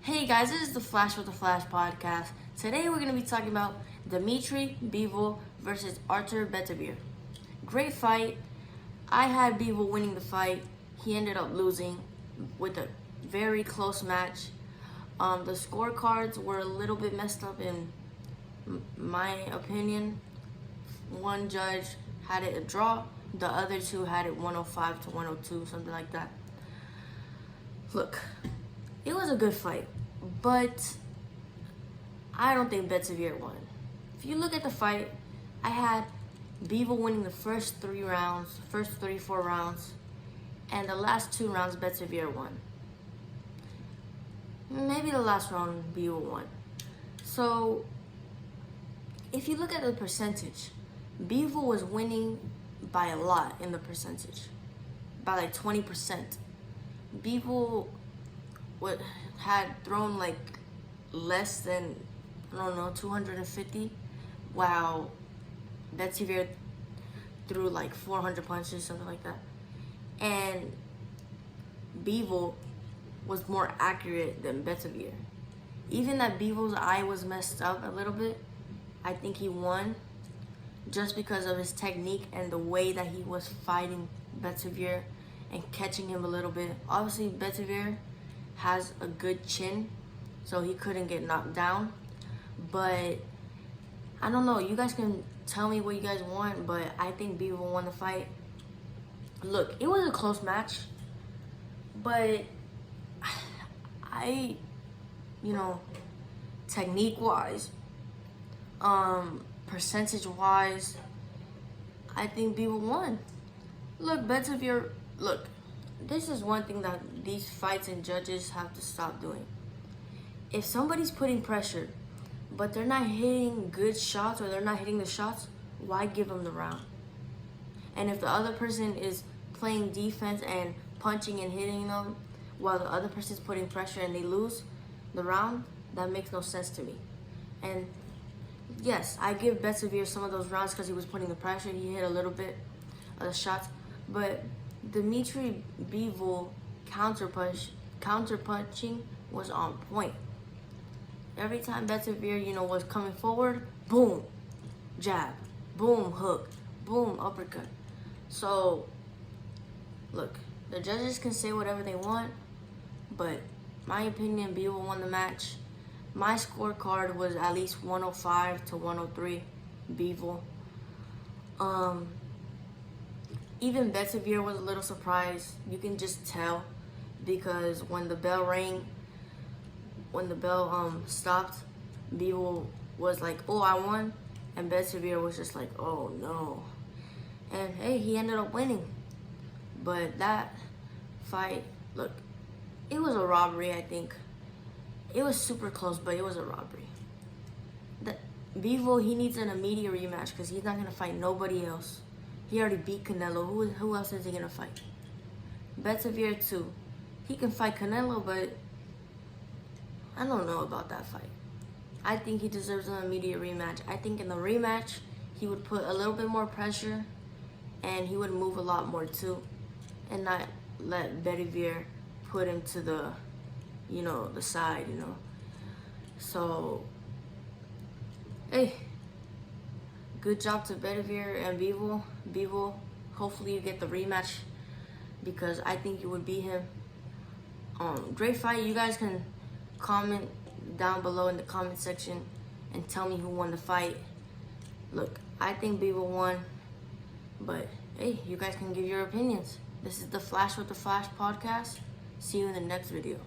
Hey guys, this is the Flash with the Flash podcast. Today we're going to be talking about Dmitry, Bivol versus Artur beterbiev. Great fight. I had Bivol winning the fight. He ended up losing with a very close match. The scorecards were a little bit messed up in my opinion. One judge had it a draw. The other two had it 105 to 102, something like that. Look, it was a good fight, but I don't think beterbiev won. If you look at the fight, I had Bivol winning the first 4 rounds, and the last 2 rounds beterbiev won. Maybe the last round Bivol won. So if you look at the percentage, Bivol was winning by a lot in the percentage, by like 20%. Bivol had thrown like less than, 250, while beterbiev threw like 400 punches, something like that. And Bivol was more accurate than beterbiev. Even that Bivol's eye was messed up a little bit, I think he won just because of his technique and the way that he was fighting beterbiev and catching him a little bit. Obviously, beterbiev has a good chin, so he couldn't get knocked down. But I don't know. You guys can tell me what you guys want, but I think Bivol won the fight. Look, it was a close match, but technique-wise, percentage-wise, I think Bivol won. Look, beterbiev, look, this is one thing that these fights and judges have to stop doing. If somebody's putting pressure, but they're not hitting good shots or they're not hitting the shots, why give them the round? And if the other person is playing defense and punching and hitting them while the other person's putting pressure and they lose the round, that makes no sense to me. And yes, I give beterbiev some of those rounds because he was putting the pressure. He hit a little bit of the shots, but Dmitry Bivol counterpunching was on point. Every time beterbiev, was coming forward, boom, jab, boom, hook, boom, uppercut. So, look, the judges can say whatever they want, but my opinion, Bivol won the match. My scorecard was at least 105 to 103, Bivol. Even beterbiev was a little surprised. You can just tell because when the bell rang, when the bell stopped, Bivol was like, "Oh, I won," and beterbiev was just like, "Oh no." And hey, he ended up winning. But that fight, look, it was a robbery. I think it was super close, but it was a robbery. Bivol, he needs an immediate rematch because he's not gonna fight nobody else. He already beat Canelo. Who else is he gonna fight? Beterbiev too. He can fight Canelo, but I don't know about that fight. I think he deserves an immediate rematch. I think in the rematch, he would put a little bit more pressure and he would move a lot more too and not let beterbiev put him to the, the side, So, hey, good job to beterbiev and Bivol. Bivol, hopefully you get the rematch because I think you would beat him. Great fight. You guys can comment down below in the comment section and tell me who won the fight. Look, I think Bivol won, but hey, you guys can give your opinions. This is the Flash with the Flash podcast. See you in the next video.